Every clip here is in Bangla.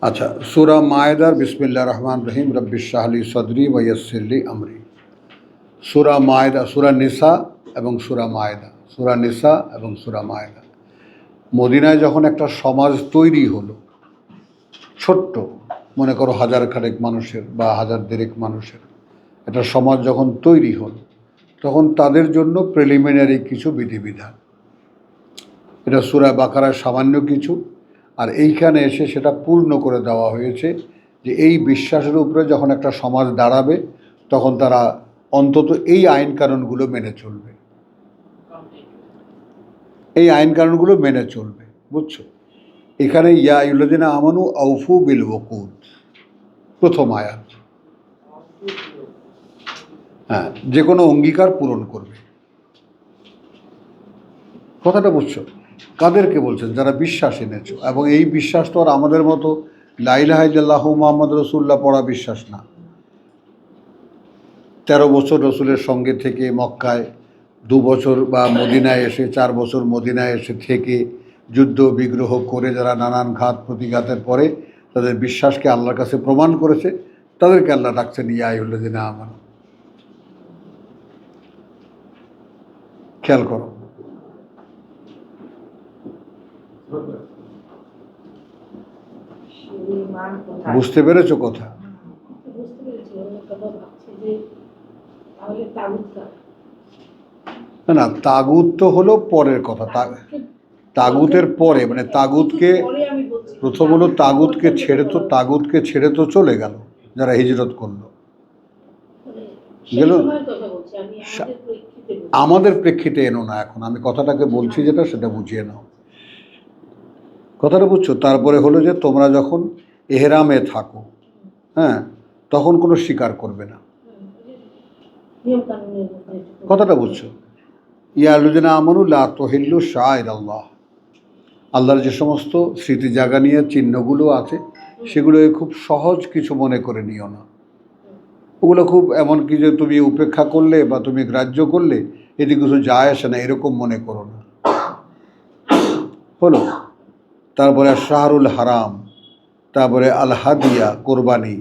আচ্ছা, সূরা মায়েদার বিসমিল্লাহির রহমানির রহিম রব্বিশ ইশরাহ লি সাদরি ওয়া ইয়াসসির লি আমরি। সূরা মায়েদা, সূরা নিসা এবং সূরা মায়েদা, সূরা নিসা এবং সূরা মায়েদা। মদিনায় যখন একটা সমাজ তৈরি হলো, ছোট্ট, মনে করো হাজার খানেক মানুষের বা হাজার দেড়েক মানুষের একটা সমাজ যখন তৈরি হলো, তখন তাদের জন্য প্রিলিমিনারি কিছু বিধিবিধান, এটা সূরা বাকারার সামান্য কিছু, আর এইখানে এসে সেটা পূর্ণ করে দেওয়া হয়েছে যে এই বিশ্বাসের উপরে যখন একটা সমাজ দাঁড়াবে তখন তারা অন্তত এই আইন কানুনগুলো মেনে চলবে, এই আইন কানুনগুলো মেনে চলবে। বুঝছো? এখানে ইয়া আইয়ুহাল্লাযীনা আমানু আউফু বিল ওকুদ, প্রথম আয়াত। হ্যাঁ, যে কোনো অঙ্গীকার পূরণ করবে। কথাটা বুঝছো? কাদেরকে বলছেন? যারা বিশ্বাস এনেছো। এবং এই বিশ্বাস তো আর আমাদের মতো লা ইলাহা ইল্লাল্লাহু মুহাম্মাদুর রাসূলুল্লাহ পড়া বিশ্বাস না। 13 বছর রসুলের সঙ্গে থেকে মক্কায়, 2 বছর বা মদিনায় এসে 4 বছর মদিনায় এসে থেকে যুদ্ধ বিগ্রহ করে যারা নানান ঘাত প্রতিঘাতের পরে তাদের বিশ্বাসকে আল্লাহর কাছে প্রমাণ করেছে, তাদেরকে আল্লাহ ডাকছেন ইয়া আইয়ুহাল্লাযীনা আমানু। খেয়াল করো, বুঝতে পেরেছো কথা? না, তাগুত তো হলো পরের কথা। তাগুতের পরে, মানে তাগুতকে প্রথম হলো তাগুতকে ছেড়ে তো চলে গেল যারা হিজরত করলো, গেল। আমাদের প্রেক্ষিতে এনো না, এখন আমি কথাটাকে বলছি যেটা সেটা বুঝিয়ে নাও। কথাটা বুঝছো? তারপরে হলো যে তোমরা যখন এহরামে থাকো, হ্যাঁ, তখন কোনো শিকার করবে না। কথাটা বুঝছো? ইয়া আইয়ুহাল্লাযীনা আমানু লা তুহিল্লু শাআইরাল্লাহ, আল্লাহর যে সমস্ত স্মৃতি জায়গা নিয়ে চিহ্নগুলো আছে সেগুলো খুব সহজ কিছু মনে করে নিও না। ওগুলো খুব এমন কি যে তুমি উপেক্ষা করলে বা তুমি গ্রাহ্য করলে এতে কিছু যায় আসে না, এরকম মনে করো না। হলো? তারপরে শাহরুল হারাম, তারপরে আল হাদিয়া কোরবানি,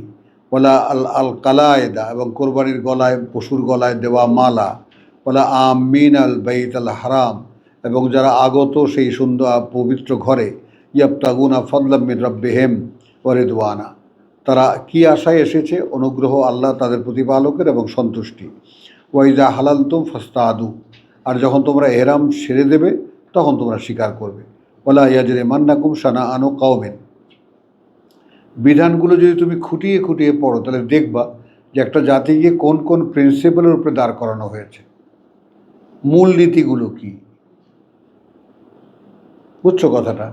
ওলা আল আল কালায়দা, এবং কোরবানির গলায়, পশুর গলায় দেওয়া মালা, ওলা আমিন আল বাইত আল হারাম, এবং যারা আগত সেই সুন্দর পবিত্র ঘরে, ইয়াবতাগুনা ফাদলাম মিন রাব্বিহিম ওয়া রিদওয়ানা, তারা কি আশায় এসেছে? অনুগ্রহ আল্লাহ তাদের প্রতিপালকের এবং সন্তুষ্টি। ওয়াইজা হালালতুম ফাস্তাদু, আর যখন তোমরা এহরাম সেরে দেবে তখন তোমরা স্বীকার করবে। ওয়ালা ইয়াজরিমান্নাকুম শানাআনু কওমিন, বিধানগুলো যদি তুমি খুঁটিয়ে খুঁটিয়ে পড়ো তাহলে দেখবা যে একটা জাতিকে কোন কোন প্রিন্সিপালের উপরে দাঁড় করানো হয়েছে, মূল নীতিগুলো কি। বুঝছো কথাটা?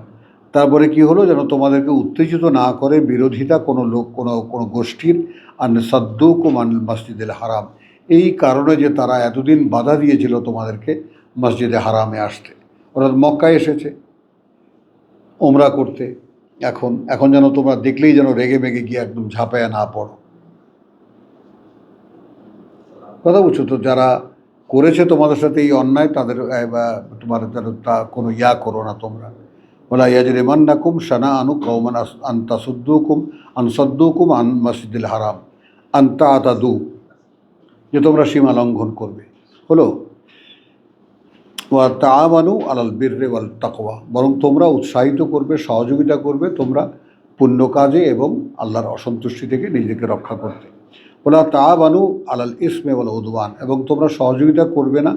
তারপরে কি হলো, যেন তোমাদেরকে উত্তেজিত না করে বিরোধিতা কোনো লোক, কোনো গোষ্ঠীর, আন সাদ্দুকুম আনিল মসজিদুল হারাম, এই কারণে যে তারা এতদিন বাধা দিয়েছিল তোমাদেরকে মসজিদে হারামে আসতে। অর্থাৎ মক্কায় এসেছে ওমরা করতে, এখন যেন তোমরা দেখলেই যেন রেগে মেগে গিয়ে একদম ঝাঁপায়া না পড়ো। কথা বুঝছো তো? যারা করেছে তোমাদের সাথে এই অন্যায় তাদের তোমার তা কোনো ইয়া করো না তোমরা। ওলা ইয়াজরিমান্নাকুম শানাআনু কওমান আন তাসুদ্দুকুম আন মসজিদুল হারাম আন তা'তাদু, যে তোমরা সীমা লঙ্ঘন করবে। হলো? ওয়া তাআওয়ানু আলাল বিররি ওয়াল তাকওয়া, বরং তোমরা উৎসাহিত করবে, সহযোগিতা করবে তোমরা পুণ্য কাজে এবং আল্লাহর অসন্তুষ্টি থেকে নিজেকে রক্ষা করতে। ওলা তাআওয়ানু আলাল ইসমি ওয়াল উদওয়ান, এবং তোমরা সহযোগিতা করবে না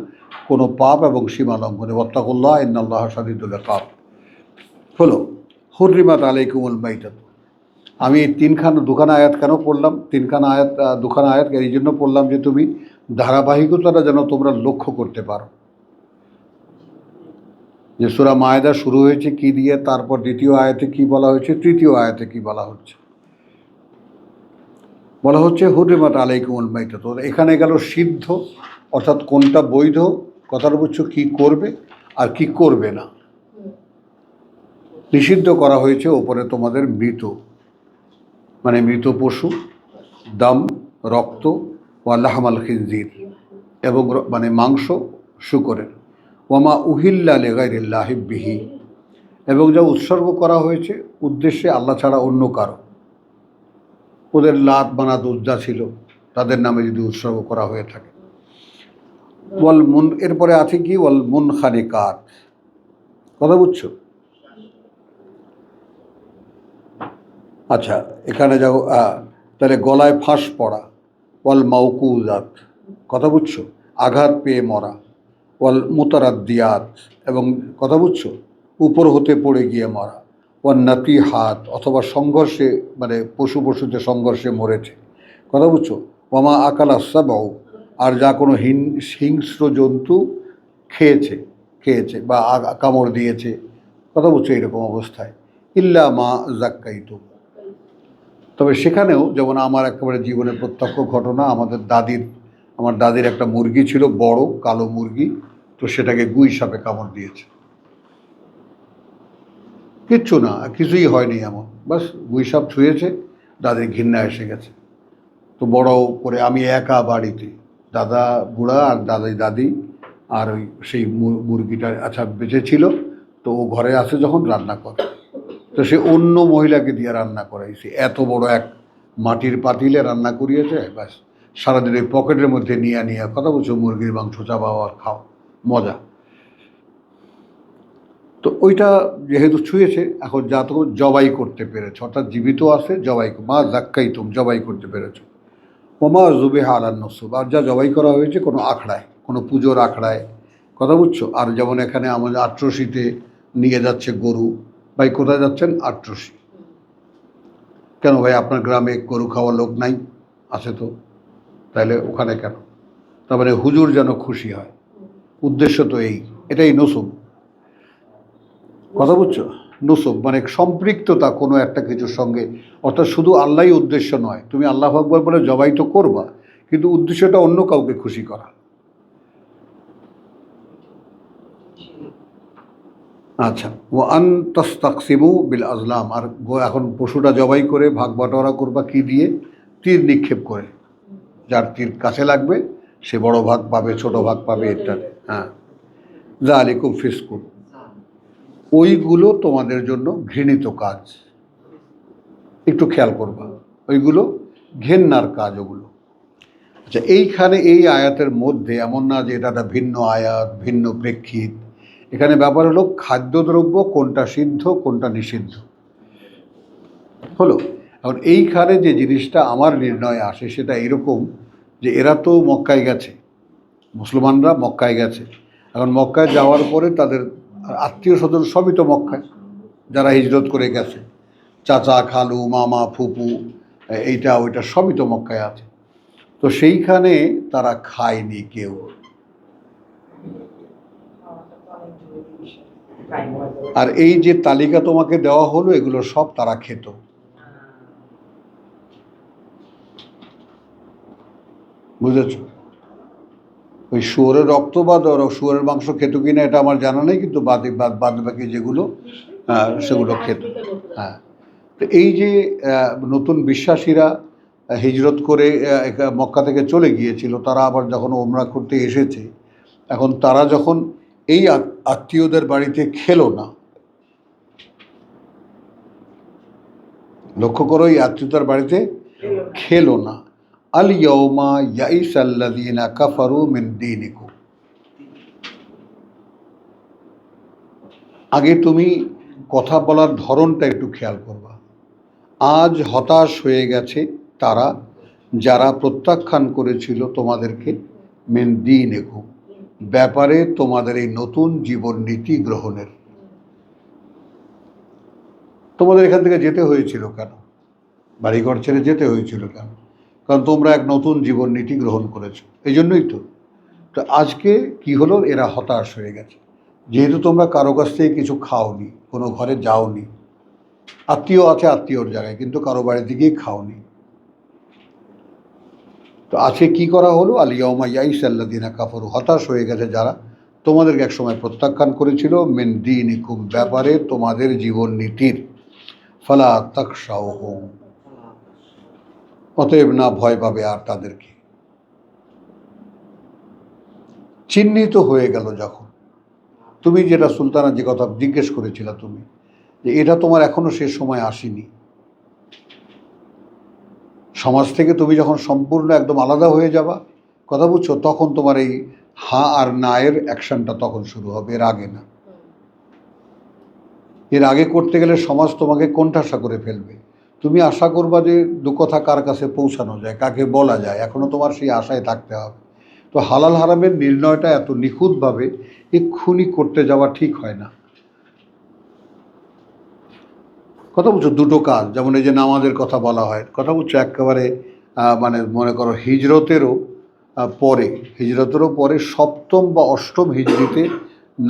কোনো পাপ এবং সীমা লঙ্ঘনে। ওয়াত্তাকুল্লাহ ইন্নাল্লাহা শাদীদুল ইকাব। হলো? হুররিমাত আলাইকুমুল মাইতাত, আমি দুখানা আয়াত কেন পড়লাম? দুখানা আয়াত এই জন্য পড়লাম যে তুমি ধারাবাহিকতাটা যেন তোমরা লক্ষ্য করতে পারো, যে সূরা মায়েদা শুরু হয়েছে কি দিয়ে, তারপর দ্বিতীয় আয়াতে কি বলা হয়েছে, তৃতীয় আয়াতে কি বলা হচ্ছে। বলা হচ্ছে হুরিমাত আলাইকুমুল মাইতাত। তো এখানে গেল সিদ্ধ, অর্থাৎ কোনটা বৈধ, কথার বুঝছো কী করবে আর কি করবে না। নিষিদ্ধ করা হয়েছে ওপরে তোমাদের মৃত, মানে মৃত পশু, দাম, রক্ত, ওয়া লাহমাল খিনজির, এবং মানে মাংস শূকরের, ওয়ামা উহিল্লা লিগাইরিল্লাহি বিহি, এবং যা উৎসর্গ করা হয়েছে উদ্দেশ্যে আল্লাহ ছাড়া অন্য কারো। ওদের লাত মানাত উজ্জা ছিল, তাদের নামে যদি উৎসর্গ করা হয়ে থাকে। ওয়াল মুন, এরপরে আছে কি ওয়াল মুনখানিকাত, কথা বুঝছো? আচ্ছা, এখানে যাও, তাহলে গলায় ফাঁস পড়া, ওয়াল মাউকুজাত, কথা বুঝছো, আঘাত পেয়ে মরা, ওয়াল মুতারাদ্দিয়াত, এবং কথা বুঝছো উপর হতে পড়ে গিয়ে মরা, ওয়াল নাতিহাত, অথবা সংঘর্ষে, মানে পশু পশুতে সংঘর্ষে মরেছে, কথা বুঝছো, ওয়ামা আকালা সাবাউ, আর যা কোনো হিংস্র জন্তু খেয়েছে খেয়েছে বা কামড় দিয়েছে, কথা বুঝছো, এরকম অবস্থায়। ইল্লা মা জাক্কাইতুম, তবে সেখানেও যেমন আমার একেবারে জীবনের প্রত্যক্ষ ঘটনা, আমার দাদির একটা মুরগি ছিল, বড় কালো মুরগি, তো সেটাকে গুই সাপে কামড় দিয়েছে। কিচ্ছু না, কিছুই হয়নি এমন, বাস গুই সাপ ছুঁয়েছে, দাদির ঘৃণা এসে গেছে। তো বড় করে আমি একা বাড়িতে, দাদা বুড়া আর দাদি, আর ওই সেই মুরগিটা আচ্ছা বেঁচে ছিল, তো ও ঘরে আসে যখন রান্না করে, তো সে অন্য মহিলাকে দিয়ে রান্না করাইছে, এত বড় এক মাটির পাতিলে রান্না করিয়েছে, ব্যাস সারাদিন ওই পকেটের মধ্যে নিয়ে কথা বলছো মুরগির মাংস চাবাও আর খাও, মজা। তো ওইটা যেহেতু ছুঁয়েছে, এখন যা তো জবাই করতে পেরেছ, অর্থাৎ জীবিত আছে, জবাই মা জাক্কাই তুম, জবাই করতে পেরেছ। ওমা জুবেহা আলান নসব, আর যা জবাই করা হয়েছে কোনো আখড়ায়, কোনো পুজোর আখড়ায়, কথা বুঝছো। আর যেমন এখানে আমাদের আট্রসিতে নিয়ে যাচ্ছে গরু, ভাই কোথায় যাচ্ছেন? আট্রসি। কেন ভাই, আপনার গ্রামে গরু খাওয়ার লোক নাই? আছে তো, তাহলে ওখানে কেন? তার মানে হুজুর যেন খুশি হয়, উদ্দেশ্য তো এটাই নসব, কথা বুঝছো। নসব মানে সম্পৃক্ততা কোনো একটা কিছুর সঙ্গে, অর্থাৎ শুধু আল্লাহই উদ্দেশ্য নয়, তুমি আল্লাহু আকবার বলে জবাই তো করবা, কিন্তু উদ্দেশ্যটা অন্য কাউকে খুশি করা। আচ্ছা, ও আন তাস্তাকসিমু বিল আজলাম, আর এখন পশুটা জবাই করে ভাগ বাটোয়ারা করবা কি দিয়ে? তীর নিক্ষেপ করে, যার তীর কাছে লাগবে সে বড় ভাগ পাবে, ছোট ভাগ পাবে, ইত্যাদি। হ্যাঁ, যালিকুম ফিসকুম, ওইগুলো তোমাদের জন্য ঘৃণিত কাজ, একটু খেয়াল করবা, ওইগুলো ঘেন্নার কাজ ওগুলো। আচ্ছা, এইখানে এই আয়াতের মধ্যে এমন না যে এটা একটা ভিন্ন আয়াত, ভিন্ন প্রেক্ষিত। এখানে ব্যাপার হলো খাদ্যদ্রব্য কোনটা সিদ্ধ কোনটা নিষিদ্ধ হলো। এখন এইখানে যে জিনিসটা আমার নির্ণয় আসে সেটা এরকম যে এরা তো মক্কায় গেছে, মুসলমানরা মক্কায় গেছে, এখন মক্কায় যাওয়ার পরে তাদের আত্মীয় স্বজন সবই তো মক্কায়, যারা হিজরত করে গেছে, চাচা খালু মামা ফুপু এইটা ওইটা সবই তো মক্কায় আছে। তো সেইখানে তারা খায়নি কেউ। আর এই যে তালিকা তোমাকে দেওয়া হলো এগুলো সব তারা খেত। বুঝেছ? ওই শুয়োরের রক্ত বা শুয়োরের মাংস খেত কিনা এটা আমার জানা নেই, কিন্তু বাদ বাকি যেগুলো সেগুলো খেত। হ্যাঁ, তো এই যে নতুন বিশ্বাসীরা হিজরত করে মক্কা থেকে চলে গিয়েছিল, তারা আবার যখন ওমরা করতে এসেছে, এখন তারা যখন এই আত্মীয়দের বাড়িতে খেলো না, লক্ষ্য করো, এই আত্মীয়তার বাড়িতে খেলো না। আল ইয়াউমা ইয়াইসাল্লাযীনা কাফারু মিন দীনিকুম, আগে তুমি কথা বলার ধরনটা একটু খেয়াল করবা। আজ হতাশ হয়ে গেছে তারা যারা প্রত্যাখ্যান করেছিল তোমাদেরকে, মিন দীনিকুম, ব্যাপারে তোমাদের এই নতুন জীবন নীতি গ্রহণের। তোমাদের এখান থেকে যেতে হয়েছিল কেন? বাড়িঘর ছেড়ে যেতে হয়েছিল কেন? কারণ তোমরা এক নতুন জীবন নীতি গ্রহণ করেছো, এই জন্যই তো। তো আজকে কি হলো, এরা হতাশ হয়ে গেছে, যেহেতু তোমরা কারো কাছ থেকে কিছু খাওনি, কোনো ঘরে যাওনি, আত্মীয় আছে আত্মীয়র জায়গায়, কিন্তু কারো বাড়িতে গিয়ে খাওনি। তো আজকে কি করা হলো, আল ইয়াউমা ইয়াইসাল্লাযিনা কাফারু, হতাশ হয়ে গেছে যারা তোমাদেরকে একসময় প্রত্যাখ্যান করেছিল, মিন দীনিকুম, ব্যাপারে তোমাদের জীবন নীতির, ফালা তাখশাউহুম, অতএব না ভয় পাবে আর তাদেরকে। চিহ্নিত হয়ে গেল যখন, তুমি যেটা সুলতানা যে কথা জিজ্ঞেস করেছিল তুমি, যে এটা তোমার এখনো সে সময় আসেনি, সমাজ থেকে তুমি যখন সম্পূর্ণ একদম আলাদা হয়ে যাবা, কথা বুঝছো, তখন তোমার এই হা আর না এর অ্যাকশনটা তখন শুরু হবে, এর আগে না। এর আগে করতে গেলে সমাজ তোমাকে কোণঠাসা করে ফেলবে। তুমি আশা করবা যে দু কথা কার কাছে পৌঁছানো যায়, কাকে বলা যায়, এখনো তোমার সেই আশায় থাকতে হবে। তো হালাল হারামের নির্ণয়টা এত নিখুঁতভাবে এক্ষুনি করতে যাওয়া ঠিক হয় না। কথা বুঝছো, দুটো কাজ, যেমন এই যে নামাজের কথা বলা হয়, কথা বুঝছো, একেবারে মানে মনে করো হিজরতেরও পরে সপ্তম বা অষ্টম হিজরিতে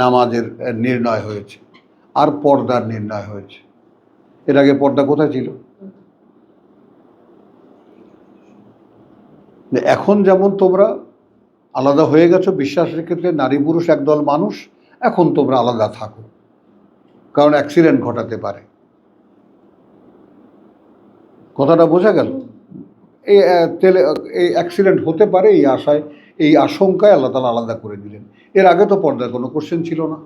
নামাজের নির্ণয় হয়েছে, আর পর্দার নির্ণয় হয়েছে। এর আগে পর্দা কোথায় ছিল? এখন যেমন তোমরা আলাদা হয়ে গেছো বিশ্বাসের ক্ষেত্রে, নারী পুরুষ একদল মানুষ, এখন তোমরা আলাদা থাকো, কারণ অ্যাক্সিডেন্ট ঘটাতে পারে। কথাটা বোঝা গেল? এই এই অ্যাক্সিডেন্ট হতে পারে, এই আশায়, এই আশঙ্কায় আল্লাহ তাআলা আলাদা করে দিলেন। এর আগে তো পর্দার কোনো কোশ্চেন ছিল না।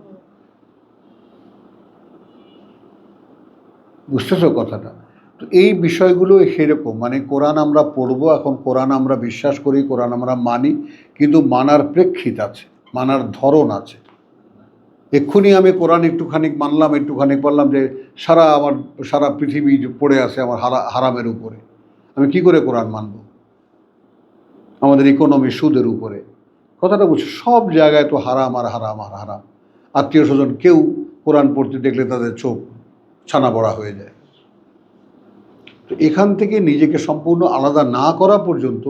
বুঝতেছো কথাটা? তো এই বিষয়গুলো সেরকম, মানে কোরআন আমরা পড়বো, এখন কোরআন আমরা বিশ্বাস করি, কোরআন আমরা মানি, কিন্তু মানার প্রেক্ষিত আছে, মানার ধরন আছে। এক্ষুনি আমি কোরআন একটুখানি মানলাম, একটুখানি বললাম যে সারা পৃথিবী পড়ে আছে আমার হারামের উপরে, আমি কি করে কোরআন মানব? আমাদের ইকোনমি সুদের উপরে, কথাটা বুঝছি, সব জায়গায় তো হারাম আর হারাম আর হারাম। আত্মীয় স্বজন কেউ কোরআন পড়তে দেখলে তাদের চোখ ছানা বড়া হয়ে যায়। তো এখান থেকে নিজেকে সম্পূর্ণ আলাদা না করা পর্যন্ত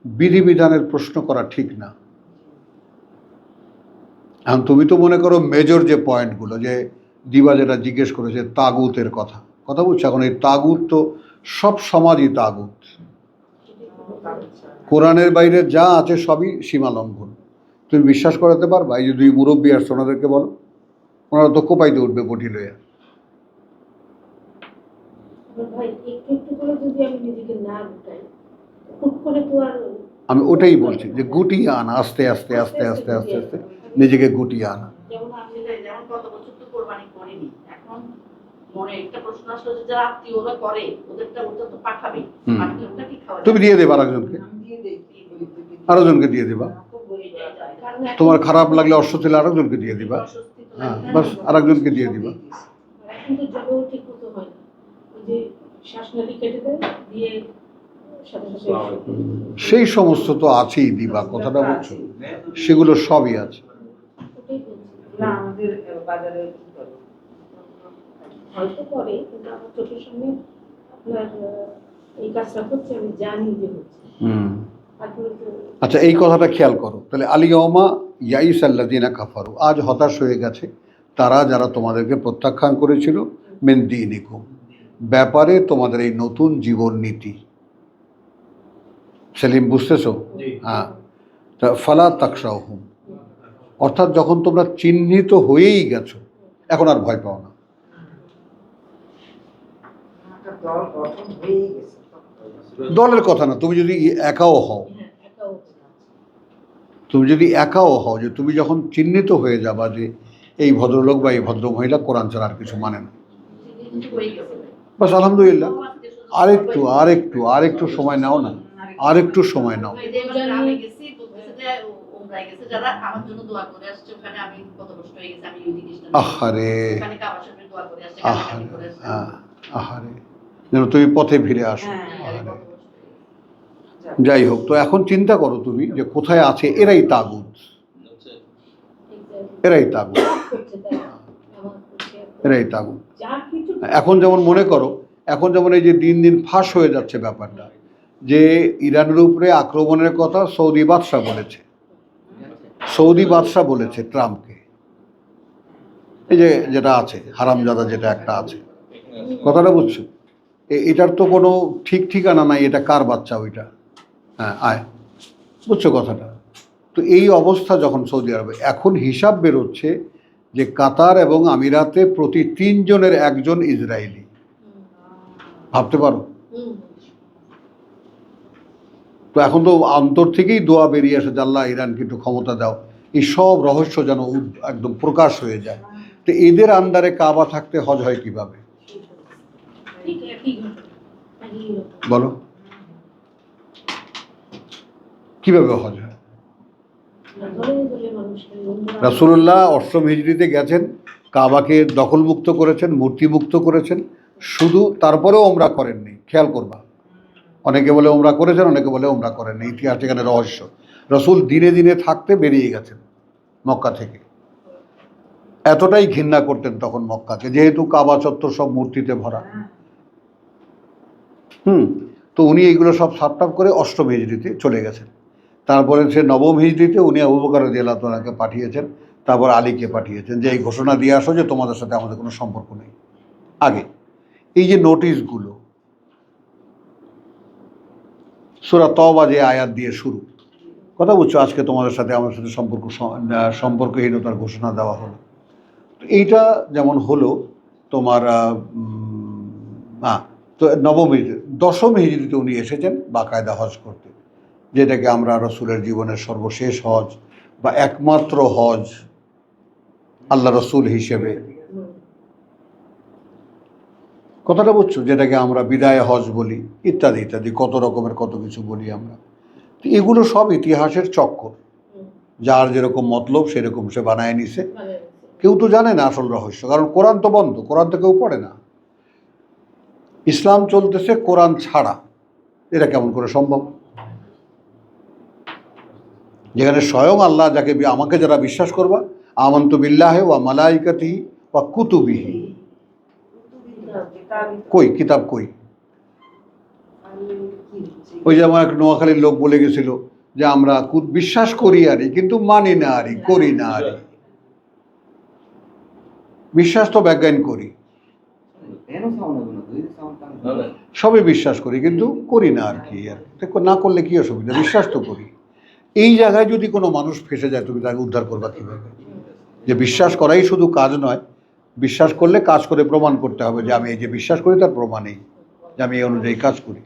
বিধিবিধানের প্রশ্ন করা ঠিক না। এখন তুমি তো মনে করো মেজর যে পয়েন্টগুলো, যে দিবা যেটা জিজ্ঞেস করেছে তাগুতের কথা বুঝছো, এখন এই তাগুত তো সব সমাজই তাগুত, কোরআনের বাইরে যা আছে সবই সীমা লঙ্ঘন। তুমি বিশ্বাস করাতে পারবা? এই যে দুই মুরব্বী আসছে, ওনাদেরকে বলো, ওনারা তো কোপাইতে উঠবে বটি লইয়া। আমি ওটাই বলছি যে গুটিয়ে আনা, আস্তে আস্তে আস্তে আস্তে আস্তে আস্তে নিজেকে গুটিয়ে আনা। তুমি দিয়ে দেবা আরেকজনকে দিয়ে দেবা, তোমার খারাপ লাগলে অস্বস্তি লাগলে আরেকজনকে দিয়ে দিবা, হ্যাঁ বাস, আরেকজনকে দিয়ে দিবা। সেই সমস্ত তো আছেই দিবা, কথাটা বলছো, সেগুলো সবই আছে। আচ্ছা, এই কথাটা খেয়াল করো তাহলে, আল ইয়াউমা ইয়াইসাল্লাযিনা কাফারু, আজ হতাশ হয়ে গেছে তারা যারা তোমাদেরকে প্রত্যাখ্যান করেছিল, মিন দীনিকুম, ব্যাপারে তোমাদের এই নতুন জীবন নীতি। সেলিম বুঝতেছো? হ্যাঁ, ফালা তাখশাউহুম, অর্থাৎ যখন তোমরা চিহ্নিত হয়েই গেছো, এখন আর ভয় পাও না। দলের কথা না, তুমি যদি একাও হও, যে তুমি যখন চিহ্নিত হয়ে যাবা যে এই ভদ্রলোক বা এই ভদ্র মহিলা কোরআন ছাড়া আর কিছু মানে না, বাস আলহামদুলিল্লাহ, আরেকটু সময় নাও না, আরেকটু সময় নাও। আহারে আহারে, যেন তুমি পথে ফিরে আসো। যাই হোক, তো এখন চিন্তা করো তুমি যে কোথায় আছে এরাই তাগুত, এরাই তাগুত। এখন যেমন মনে করো, এখন যেমন এই যে দিন দিন ফাঁস হয়ে যাচ্ছে ব্যাপারটা, যে ইরানের উপরে আক্রমণের কথা সৌদি বাদশাহ বলেছে ট্রাম্পকে, এই যে যেটা আছে হারামজাদা, যেটা একটা আছে, কথাটা বুঝছো, এটার তো কোনো ঠিক ঠিকানা নাই, এটা কার বাচ্চা ওইটা? হ্যাঁ আয়, বুঝছো কথাটা? তো এই অবস্থা যখন সৌদি আরবে, এখন হিসাব বেরোচ্ছে যে কাতার এবং আমিরাতে প্রতি 3 জনের 1 জন ইসরায়েলি। ভাবতে পারো? তো এখন তো অন্তর থেকেই দোয়া বেরিয়ে আসে যে আল্লাহ ইরানকে একটু ক্ষমতা দাও, এই সব রহস্য যেন একদম প্রকাশ হয়ে যায়। তো এদের আন্ডারে কাবা থাকতে হজ হয় কিভাবে বলো? কিভাবে হজ হয়? রাসূলুল্লাহ 8ম হিজরিতে গেছেন, কাবাকে দখলমুক্ত করেছেন, মূর্তিমুক্ত করেছেন, শুধু তারপরেও ওমরা করেননি। খেয়াল করবা, অনেকে বলে ওমরা করেছেন, অনেকে বলে ওমরা করেননি। ইতিহাস এখানে রহস্য। রাসূল দিনে দিনে থাকতে বেরিয়ে গেছেন মক্কা থেকে। এতটাই ঘৃণা করতেন তখন মক্কাকে, যেহেতু কাবা চত্বর সব মূর্তিতে ভরা। তো উনি এইগুলো সব সাপটাপ করে 8ম হিজরিতে চলে গেছেন। তারপরে সে 9ম হিজরিতে উনি আবু বকর রাদিয়াল্লাহু তাআলাকে পাঠিয়েছেন, তারপর আলীকে পাঠিয়েছেন যে এই ঘোষণা দিয়ে আসো যে তোমাদের সাথে আমাদের কোনো সম্পর্ক নেই। আগে এই যে নোটিশগুলো, সূরা তওবা যে আয়াত দিয়ে শুরু, কথা বুঝছো? আজকে তোমাদের সাথে আমাদের সাথে সম্পর্কহীনতার ঘোষণা দেওয়া হলো। এইটা যেমন হলো তোমার তো 9ম হিজরি, 10ম হিজরিতে উনি এসেছেন বাকায়দা হজ করতে, যেটাকে আমরা রসুলের জীবনের সর্বশেষ হজ বা একমাত্র হজ আল্লাহ রসুল হিসেবে, কথাটা বুঝছো, যেটাকে আমরা বিদায় হজ বলি, ইত্যাদি ইত্যাদি, কত রকমের কত কিছু বলি আমরা। তো এগুলো সব ইতিহাসের চক্কর, যার যেরকম মতলব সেরকম সে বানায় নিছে। কেউ তো জানে না আসল রহস্য, কারণ কোরআন তো বন্ধ, কোরআন তো কেউ পড়ে না। ইসলাম চলতেছে কোরআন ছাড়া, এটা কেমন করে সম্ভব? যেখানে স্বয়ং আল্লাহ যাকে আমাকে যারা বিশ্বাস করবা, আমান্তু বিল্লাহি ওয়া মালাইকাতিহি ওয়া কুতুবিহি, কই কিতাব কই? ওই যে আমার এক নোয়াখালীর লোক বলে গেছিল যে আমরা বিশ্বাস করি আরই, কিন্তু মানি না আরই, করি না আরই। বিশ্বাস তো ব্যাজ্ঞান করি, সবে বিশ্বাস করি কিন্তু করি না আর কি। আর না করলে কি অসুবিধা? বিশ্বাস তো করি। এই জায়গায় যদি কোনো মানুষ ফেসে যায়, তুমি তাকে উদ্ধার করবা কিভাবে? যে বিশ্বাস করাই শুধু কাজ নয়, বিশ্বাস করলে কাজ করে প্রমাণ করতে হবে যে আমি এই যে বিশ্বাস করি তার প্রমাণ নেই, যে আমি এই অনুযায়ী কাজ করি।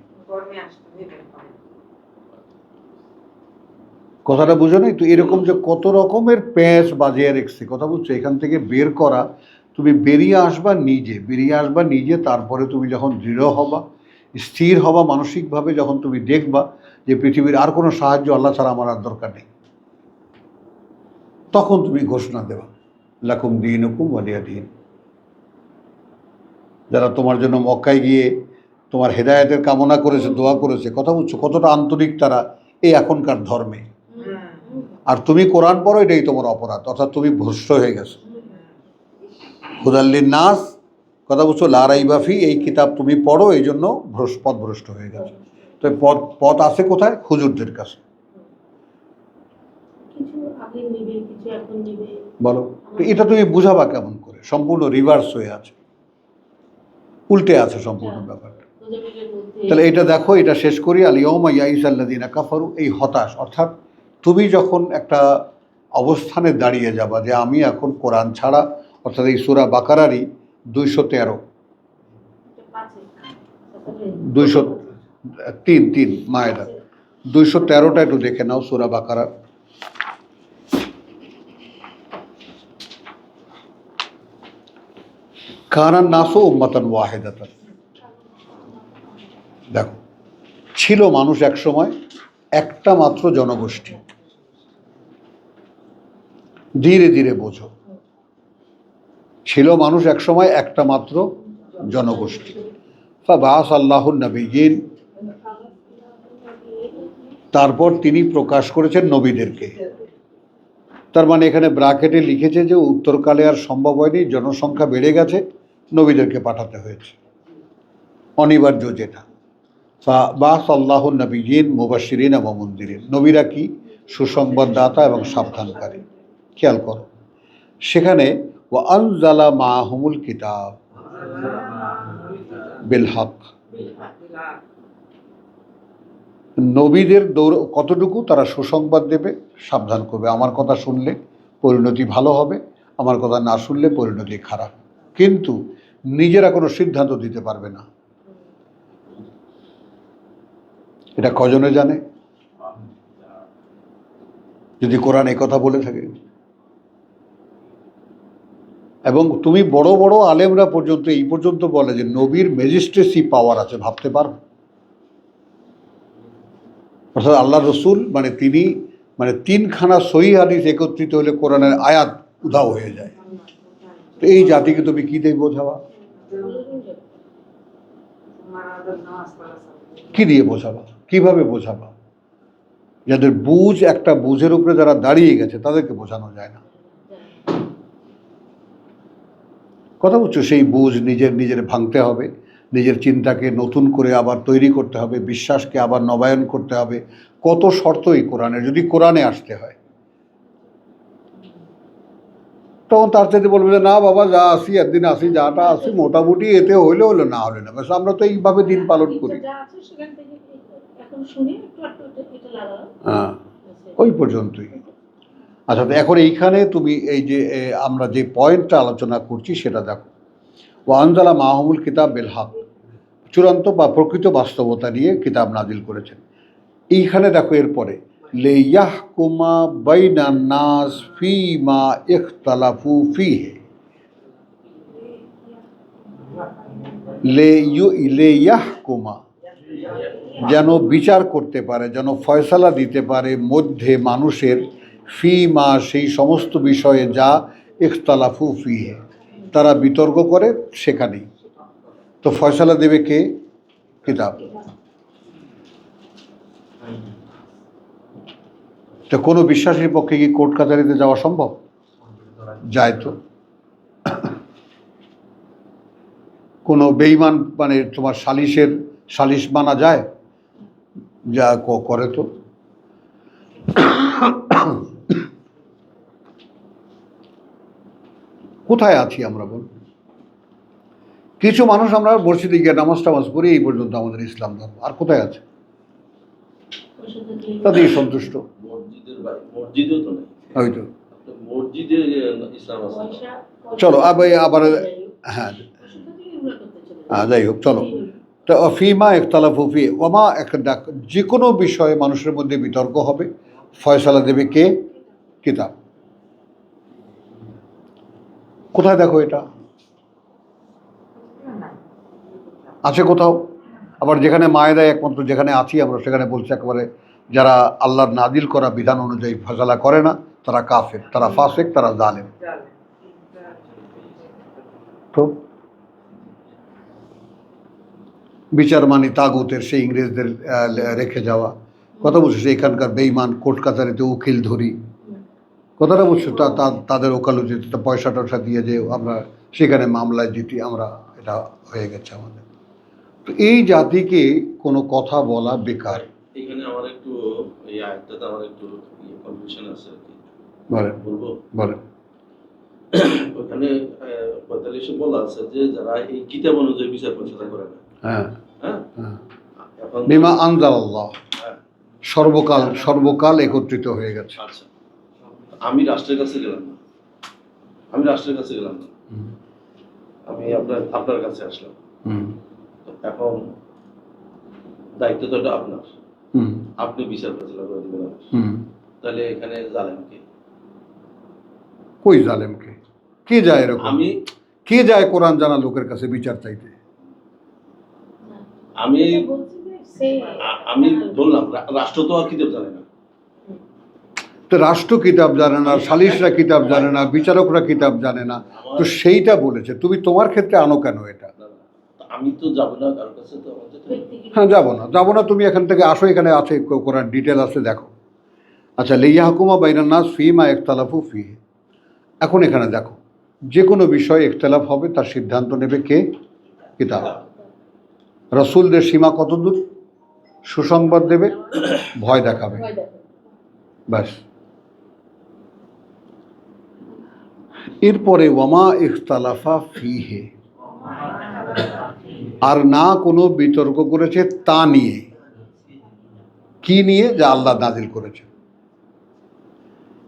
কথাটা বুঝো নাই তো? এরকম যে কত রকমের প্যাঁচ বাজিয়ে রেখেছে, কথা বুঝছো? এখান থেকে বের করা, তুমি বেরিয়ে আসবা নিজে, তারপরে তুমি যখন দৃঢ় হবা, স্থির হবা মানসিকভাবে, যখন তুমি দেখবা যে পৃথিবীর আর কোনো সাহায্য আল্লাহ ছাড়া আমার আর দরকার নেই, তখন তুমি ঘোষণা দেবা লাকুম দীনুকুম ওয়ালিয়া দীন। যারা তোমার জন্য মক্কায় গিয়ে তোমার হেদায়েতের কামনা করেছে, দোয়া করেছে, কথা বুঝছো কতটা আন্তরিক তারা এই এখনকার ধর্মে, আর তুমি কোরআন পড়ো, এটাই তোমার অপরাধ, অর্থাৎ তুমি ভ্রষ্ট হয়ে গেছো। হুদাল্লিন নাস, কথা বুঝছো, লা রাইবা ফি, এই কিতাব তুমি পড়ো, এই জন্য পথভ্রষ্ট হয়ে গেছো। তো পথ আছে কোথায়? হুজুরদের কাছে। বলো তো এটা তুমি বুঝাবা কেমন করে? সম্পূর্ণ রিভার্স হয়ে আছে, উল্টে আছে সম্পূর্ণ ব্যাপারটা। তাহলে এটা দেখো, এটা শেষ করি। আল ইয়াউমা ইয়াইসাল্লাযিনা কাফারু, এই হতাশ, অর্থাৎ তুমি যখন একটা অবস্থানে দাঁড়িয়ে যাবা যে আমি এখন কোরআন ছাড়া, অর্থাৎ এই সূরা বাকারারই 213, 203 মায়েদা 213টা একটু দেখে নাও, সূরা বাকারা। কানান নাসু উম্মাতান ওয়াহিদাতান, দেখো ছিল মানুষ এক সময় একটা মাত্র জনগোষ্ঠী। ধীরে ধীরে বোঝো, ছিল মানুষ এক সময় একটা মাত্র জনগোষ্ঠী। ফাবাস আল্লাহুন নবিয়্যিন, তারপর তিনি প্রকাশ করেছেন নবীদেরকে। তার মানে এখানে ব্রাকেটে লিখেছে যে উত্তরকালে আর সম্ভব হয়নি, জনসংখ্যা বেড়ে গেছে, নবীদেরকে পাঠাতে হয়েছে, অনিবার্য যেটা। ফাবাস আল্লাহুন নবিয়্যিন মুবাশশিরিন ওয়া মুনযিরিন, নবীরা কি? সুসংবাদদাতা এবং সাবধানকারী। খেয়াল করো সেখানে ওয়া আনজালা মাহুমুল কিতাব বিল হক, নবীদের কতটুকু তারা সুসংবাদ দেবে, সাবধান করবে। আমার কথা শুনলে পরিণতি ভালো হবে, আমার কথা না শুনলে পরিণতি খারাপ। কিন্তু নিজেরা কোনো সিদ্ধান্ত দিতে পারবে না। এটা কজনে জানে? যদি কোরআন এই কথা বলে থাকে। এবং তুমি বড় বড় আলেমরা পর্যন্ত এই পর্যন্ত বলে যে নবীর ম্যাজিস্ট্রেসি পাওয়ার আছে, ভাবতে পারবে? অর্থাৎ আল্লাহ রসুল তিনি তিনখানা সহিহ হাদিস একত্রিত হলে কোরআনের আয়াত উধাও হয়ে যায়। তো এই জাতিকে তুমি কি দিয়ে বোঝাবা? কি দিয়ে বোঝাবা? কিভাবে বোঝাবা? যাদের বুঝ একটা বুঝের উপরে যারা দাঁড়িয়ে গেছে তাদেরকে বোঝানো যায় না। কথা বলছো? সেই বুঝ নিজের ভাঙতে হবে, নিজের চিন্তাকে নতুন করে আবার তৈরি করতে হবে, বিশ্বাসকে আবার নবায়ন করতে হবে। কত শর্তই কোরআনের, যদি কোরআনে আসতে হয়। তখন তার চাইতে বলবে যে না বাবা, যা আসি একদিন আসি, যাটা আসি মোটামুটি এতে হইলে হলো, না হলে না। ব্যাস, আমরা তো এইভাবে দিন পালন করি। হ্যাঁ, ওই পর্যন্তই। আচ্ছা, তো এখন এইখানে তুমি এই যে আমরা যে পয়েন্টটা আলোচনা করছি সেটা দেখো। ও আনজালা মাহমুল কিতাব বিল হক, চূড়ান্ত বা প্রকৃত বাস্তবতা নিয়ে কিতাব নাজিল করেছেন। এইখানে দেখো এরপরে লিয়াহকুমা বাইনান নাস ফীমা ইখতালাফু ফীহি, লিয়াহকুমা যেন বিচার করতে পারে, যেন ফয়সালা দিতে পারে মধ্যে মানুষের, ফীমা সেই সমস্ত বিষয়ে যা ইখতালাফু ফীহি তারা বিতর্ক করে সেখানেই। তো ফয়সালা দেবে কে? কিতাব। তো কোনো বিশ্বাসীর পক্ষে কি কোর্ট কাছারিতে যাওয়া সম্ভব? যায় তো। কোনো বেঈমান তোমার সালিশ মানা যায়? যা করে তো। কোথায় আছি আমরা বল? কিছু মানুষ আমরা মসজিদে গিয়ে নামাজ টামাজ পড়ি, এই পর্যন্ত আমাদের ইসলাম ধর্ম। আর কোথায় আছে? তাদের সন্তুষ্ট। চলো আবার হ্যাঁ, যাই হোক, চলো। তো ফিমা ইখতালাফু ফি ওমা, যে কোনো বিষয়ে মানুষের মধ্যে বিতর্ক হবে, ফয়সালা দেবে কে? কিতাব। কোথায় দেখো এটা? আছে কোথাও? আবার যেখানে মায়েদায় একমাত্র যেখানে আছি আমরা, সেখানে বলছে একেবারে যারা আল্লাহর নাজিল করা বিধান অনুযায়ী ফয়সালা করে না তারা কাফের, তারা ফাসিক, তারা জালেম। তো বিচার তাগুতের, সেই ইংরেজদের রেখে যাওয়া। কথা বলছিস এখানকার বেঈমান কোর্ট কাছারিতে উকিল ধরি, কথাটা বলছো? তাদের ওকালতিতে পয়সা টয়সা দিয়ে যে আমরা সেখানে মামলায় জিতি, আমরা এটা হয়ে গেছে আমাদের। তো এই জাতিকে কোনো কথা বলা বেকার। এখানে আমার একটু এই আয়াতটাতে আমার একটু কনফিউশন আছে আর কি। বলবো? বলেন। ওখানে 45 বলা আছে যে যারা এই কিতাব অনুযায়ী বিচার ফয়সালা করে না। হ্যাঁ হ্যাঁ, এখন বিমা আনজালাল্লাহ, সর্বকাল একত্রিত হয়ে গেছে। আচ্ছা, আমি রাষ্ট্রের কাছে গেলাম না, আমি আপনার কাছে আসলাম। এখন দায়িত্ব তো এটা আপনার, আপনি বিচার ফয়সালা করে দিবেন। তাহলে এখানে জালেম কে? কই জালেম কে? কে যায় এরকম? কে যায় কোরআন জানা লোকের কাছে বিচার চাইতে? আমি বললাম রাষ্ট্র তো আর কিতাব জানে না। তো রাষ্ট্র কিতাব জানে না, সালিশরা কিতাব জানে না, বিচারকরা কিতাব জানে না, তো সেইটা বলেছে। তুমি তোমার ক্ষেত্রে আনো কেন এটা? আমি তো যাবো না কারোর কাছে। তো হ্যাঁ, যাবো না। তুমি এখান থেকে আসো, এখানে আছে কোরআন ডিটেল আছে, দেখো। আচ্ছা, লিয়াহকুমা বাইনান নাস ফীমা ইখতালাফু ফীহি। এখন এখানে দেখো, যে কোনো বিষয়ে ইখতিলাফ হবে তার সিদ্ধান্ত নেবে কে? কিতাব। রাসূলদের সীমা কতদূর? সুসংবাদ দেবে, ভয় দেখাবে, ব্যাস। এরপরে ওয়ামা ইখতালাফা ফীহি, আর না কোনো বিতর্ক করেছে তা নিয়ে। কি নিয়ে? যা আল্লাহ নাজিল করেছে।